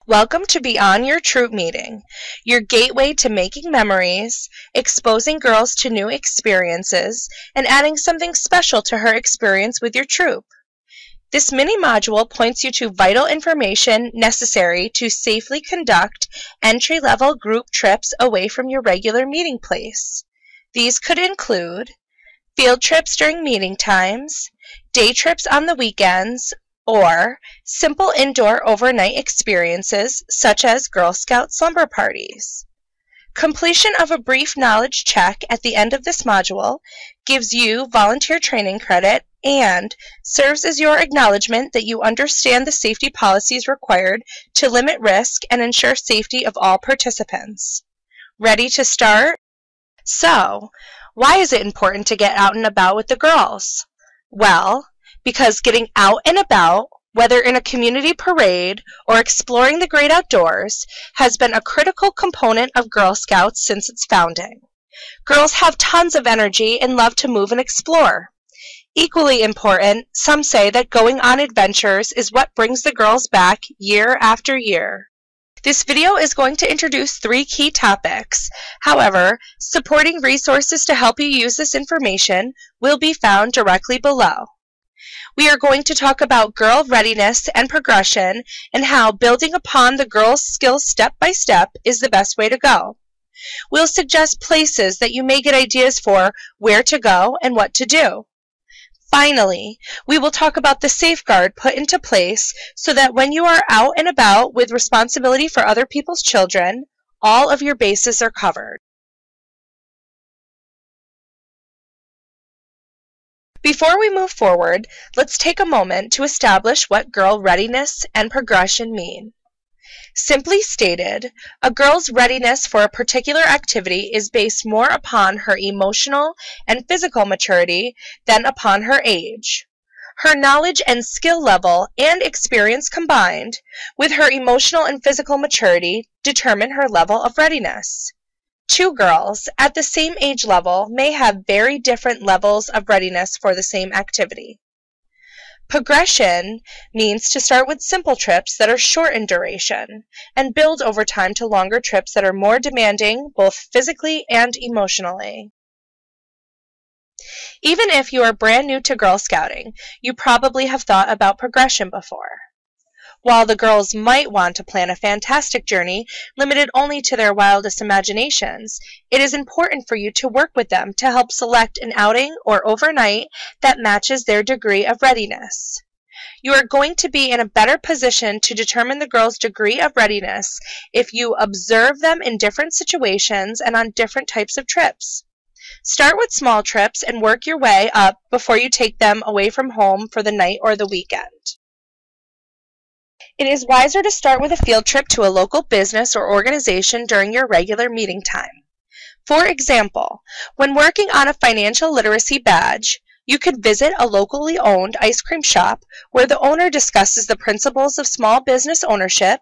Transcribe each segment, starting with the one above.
Welcome to Beyond Your Troop Meeting, your gateway to making memories, exposing girls to new experiences, and adding something special to her experience with your troop. This mini-module points you to vital information necessary to safely conduct entry-level group trips away from your regular meeting place. These could include field trips during meeting times, day trips on the weekends, or simple indoor overnight experiences such as Girl Scout slumber parties. Completion of a brief knowledge check at the end of this module gives you volunteer training credit and serves as your acknowledgement that you understand the safety policies required to limit risk and ensure safety of all participants. Ready to start? So, why is it important to get out and about with the girls? Well, because getting out and about, whether in a community parade or exploring the great outdoors, has been a critical component of Girl Scouts since its founding. Girls have tons of energy and love to move and explore. Equally important, some say that going on adventures is what brings the girls back year after year. This video is going to introduce 3 key topics. However, supporting resources to help you use this information will be found directly below. We are going to talk about girl readiness and progression and how building upon the girls' skills step by step is the best way to go. We'll suggest places that you may get ideas for where to go and what to do. Finally, we will talk about the safeguard put into place so that when you are out and about with responsibility for other people's children, all of your bases are covered. Before we move forward, let's take a moment to establish what girl readiness and progression mean. Simply stated, a girl's readiness for a particular activity is based more upon her emotional and physical maturity than upon her age. Her knowledge and skill level and experience combined with her emotional and physical maturity determine her level of readiness. 2 girls at the same age level may have very different levels of readiness for the same activity. Progression means to start with simple trips that are short in duration and build over time to longer trips that are more demanding both physically and emotionally. Even if you are brand new to Girl Scouting, you probably have thought about progression before. While the girls might want to plan a fantastic journey limited only to their wildest imaginations, it is important for you to work with them to help select an outing or overnight that matches their degree of readiness. You are going to be in a better position to determine the girls' degree of readiness if you observe them in different situations and on different types of trips. Start with small trips and work your way up before you take them away from home for the night or the weekend. It is wiser to start with a field trip to a local business or organization during your regular meeting time. For example, when working on a financial literacy badge, you could visit a locally owned ice cream shop where the owner discusses the principles of small business ownership,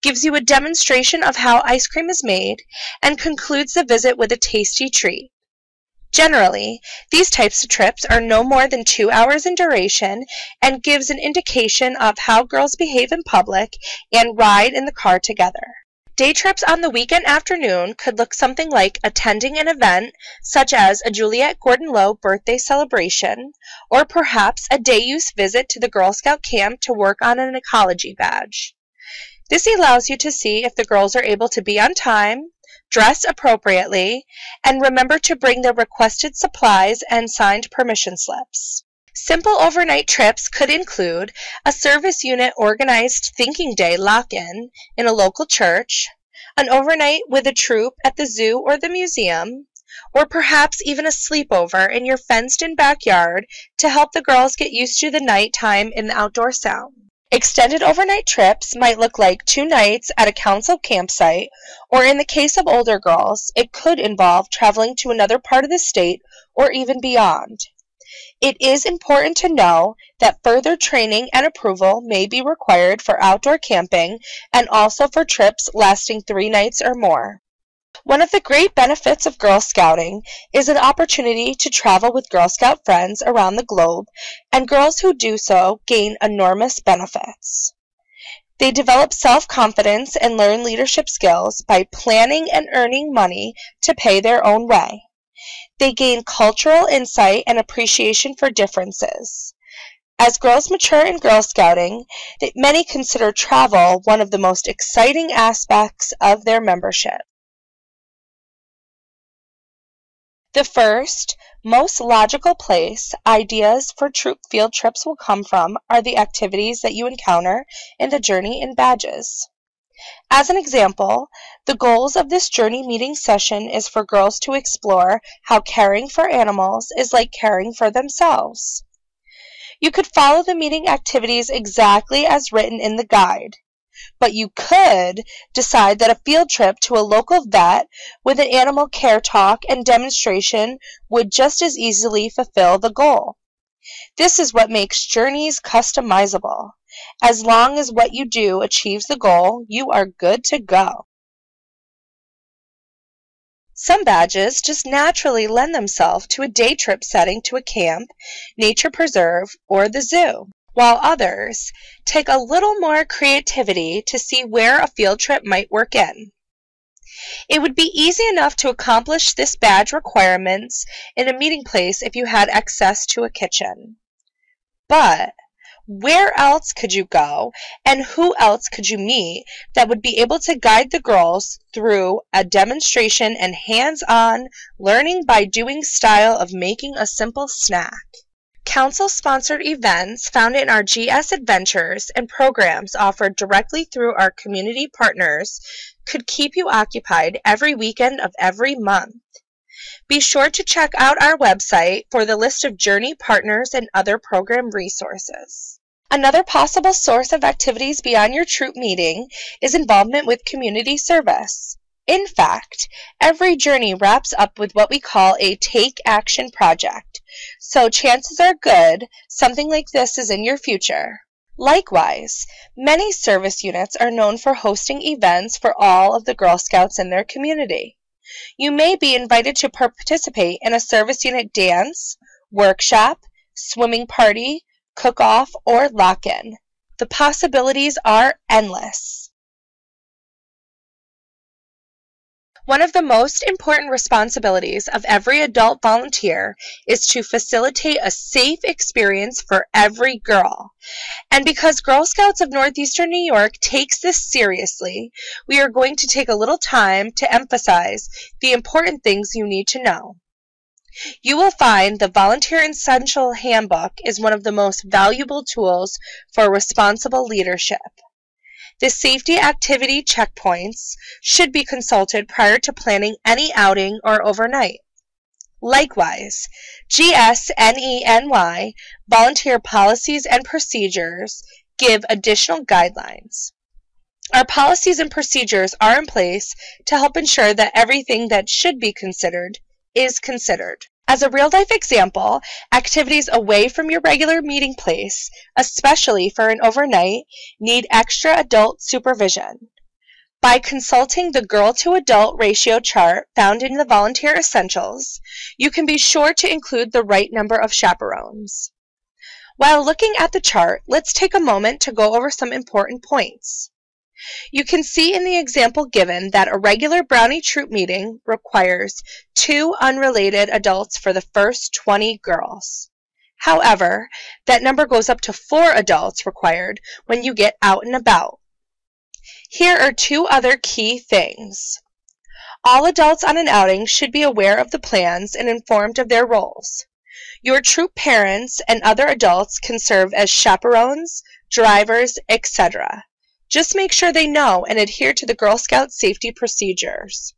gives you a demonstration of how ice cream is made, and concludes the visit with a tasty treat. Generally, these types of trips are no more than 2 hours in duration and gives an indication of how girls behave in public and ride in the car together. Day trips on the weekend afternoon could look something like attending an event such as a Juliette Gordon-Low birthday celebration, or perhaps a day-use visit to the Girl Scout camp to work on an ecology badge. This allows you to see if the girls are able to be on time, dress appropriately, and remember to bring the requested supplies and signed permission slips. Simple overnight trips could include a service unit organized thinking day lock-in in a local church, an overnight with a troop at the zoo or the museum, or perhaps even a sleepover in your fenced-in backyard to help the girls get used to the nighttime in the outdoor sound. Extended overnight trips might look like 2 nights at a council campsite, or in the case of older girls, it could involve traveling to another part of the state or even beyond. It is important to know that further training and approval may be required for outdoor camping and also for trips lasting 3 nights or more. One of the great benefits of Girl Scouting is an opportunity to travel with Girl Scout friends around the globe, and girls who do so gain enormous benefits. They develop self-confidence and learn leadership skills by planning and earning money to pay their own way. They gain cultural insight and appreciation for differences. As girls mature in Girl Scouting, many consider travel one of the most exciting aspects of their membership. The first, most logical place ideas for troop field trips will come from are the activities that you encounter in the journey and badges. As an example, the goals of this journey meeting session is for girls to explore how caring for animals is like caring for themselves. You could follow the meeting activities exactly as written in the guide, but you could decide that a field trip to a local vet with an animal care talk and demonstration would just as easily fulfill the goal. This is what makes journeys customizable. As long as what you do achieves the goal, you are good to go. Some badges just naturally lend themselves to a day trip setting to a camp, nature preserve, or the zoo, while others take a little more creativity to see where a field trip might work in. It would be easy enough to accomplish this badge requirements in a meeting place if you had access to a kitchen. But where else could you go, and who else could you meet that would be able to guide the girls through a demonstration and hands-on learning by doing style of making a simple snack? Council-sponsored events found in our GS Adventures and programs offered directly through our community partners could keep you occupied every weekend of every month. Be sure to check out our website for the list of Journey partners and other program resources. Another possible source of activities beyond your troop meeting is involvement with community service. In fact, every journey wraps up with what we call a take action project, so chances are good something like this is in your future. Likewise, many service units are known for hosting events for all of the Girl Scouts in their community. You may be invited to participate in a service unit dance, workshop, swimming party, cook-off, or lock-in. The possibilities are endless. One of the most important responsibilities of every adult volunteer is to facilitate a safe experience for every girl. And because Girl Scouts of Northeastern New York takes this seriously, we are going to take a little time to emphasize the important things you need to know. You will find the Volunteer Essential Handbook is one of the most valuable tools for responsible leadership. The safety activity checkpoints should be consulted prior to planning any outing or overnight. Likewise, GSNENY, Volunteer Policies and Procedures, give additional guidelines. Our policies and procedures are in place to help ensure that everything that should be considered is considered. As a real-life example, activities away from your regular meeting place, especially for an overnight, need extra adult supervision. By consulting the girl-to-adult ratio chart found in the Volunteer Essentials, you can be sure to include the right number of chaperones. While looking at the chart, let's take a moment to go over some important points. You can see in the example given that a regular Brownie troop meeting requires 2 unrelated adults for the first 20 girls. However, that number goes up to 4 adults required when you get out and about. Here are 2 other key things. All adults on an outing should be aware of the plans and informed of their roles. Your troop parents and other adults can serve as chaperones, drivers, etc. Just make sure they know and adhere to the Girl Scout safety procedures.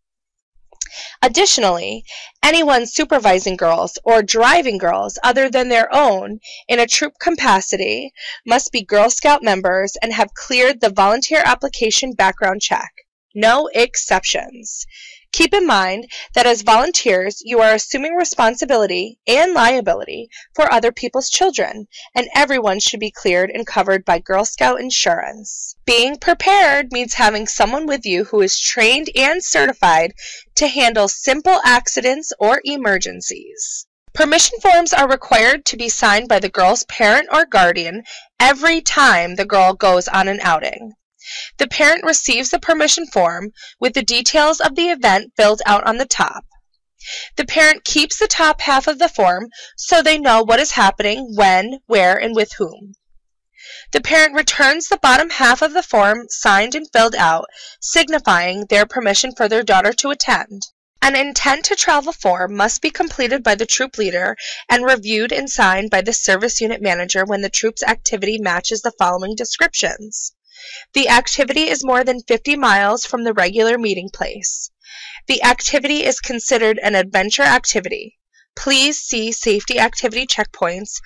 Additionally, anyone supervising girls or driving girls other than their own in a troop capacity must be Girl Scout members and have cleared the volunteer application background check. No exceptions. Keep in mind that as volunteers, you are assuming responsibility and liability for other people's children, and everyone should be cleared and covered by Girl Scout insurance. Being prepared means having someone with you who is trained and certified to handle simple accidents or emergencies. Permission forms are required to be signed by the girl's parent or guardian every time the girl goes on an outing. The parent receives the permission form with the details of the event filled out on the top. The parent keeps the top half of the form so they know what is happening, when, where, and with whom. The parent returns the bottom half of the form signed and filled out, signifying their permission for their daughter to attend. An intent to travel form must be completed by the troop leader and reviewed and signed by the service unit manager when the troop's activity matches the following descriptions. The activity is more than 50 miles from the regular meeting place. The activity is considered an adventure activity. Please see safety activity checkpoints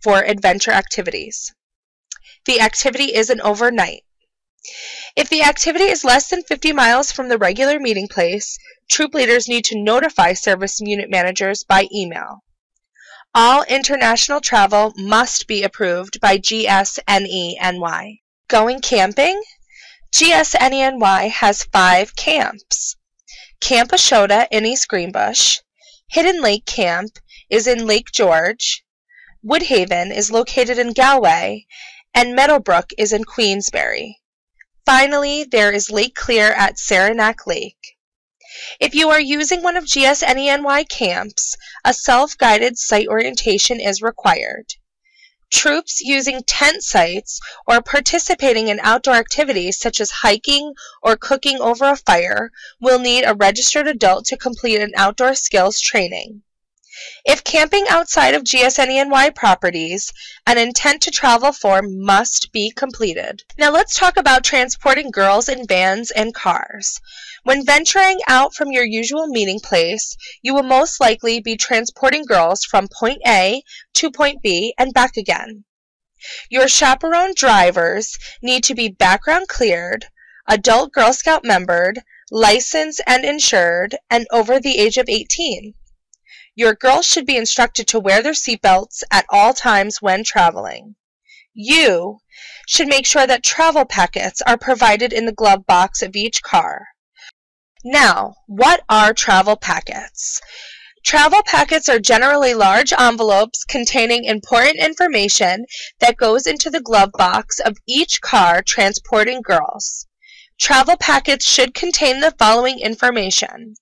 for adventure activities. The activity is an overnight. If the activity is less than 50 miles from the regular meeting place, troop leaders need to notify service unit managers by email. All international travel must be approved by GSNENY. Going camping? GSNENY has 5 camps. Camp Ashota in East Greenbush, Hidden Lake Camp is in Lake George, Woodhaven is located in Galway, and Meadowbrook is in Queensbury. Finally, there is Lake Clear at Saranac Lake. If you are using one of GSNENY camps, a self-guided site orientation is required. Troops using tent sites or participating in outdoor activities such as hiking or cooking over a fire will need a registered adult to complete an outdoor skills training. If camping outside of GSNENY properties, an intent to travel form must be completed. Now let's talk about transporting girls in vans and cars. When venturing out from your usual meeting place, you will most likely be transporting girls from point A to point B and back again. Your chaperone drivers need to be background cleared, adult Girl Scout membered, licensed and insured, and over the age of 18. Your girls should be instructed to wear their seatbelts at all times when traveling. You should make sure that travel packets are provided in the glove box of each car. Now, what are travel packets? Travel packets are generally large envelopes containing important information that goes into the glove box of each car transporting girls. Travel packets should contain the following information: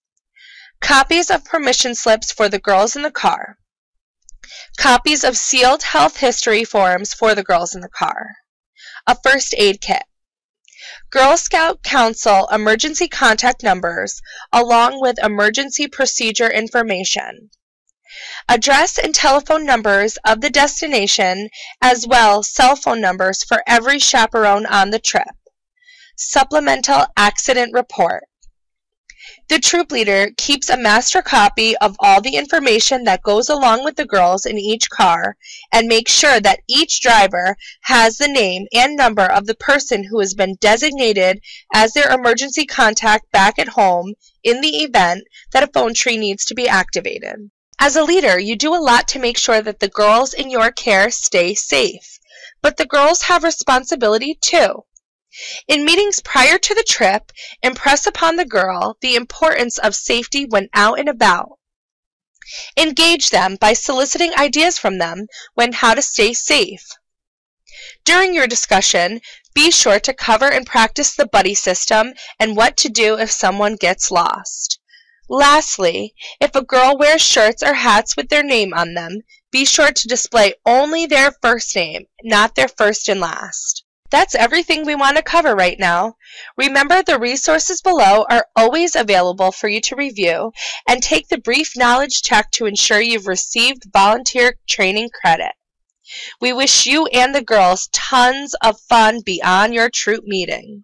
copies of permission slips for the girls in the car, copies of sealed health history forms for the girls in the car, a first aid kit, Girl Scout Council emergency contact numbers along with emergency procedure information, address and telephone numbers of the destination as well cell phone numbers for every chaperone on the trip, supplemental accident report. The troop leader keeps a master copy of all the information that goes along with the girls in each car and makes sure that each driver has the name and number of the person who has been designated as their emergency contact back at home in the event that a phone tree needs to be activated. As a leader, you do a lot to make sure that the girls in your care stay safe, but the girls have responsibility too. In meetings prior to the trip, impress upon the girl the importance of safety when out and about. Engage them by soliciting ideas from them when how to stay safe. During your discussion, be sure to cover and practice the buddy system and what to do if someone gets lost. Lastly, if a girl wears shirts or hats with their name on them, be sure to display only their first name, not their first and last. That's everything we want to cover right now. Remember, the resources below are always available for you to review and take the brief knowledge check to ensure you've received volunteer training credit. We wish you and the girls tons of fun beyond your troop meeting.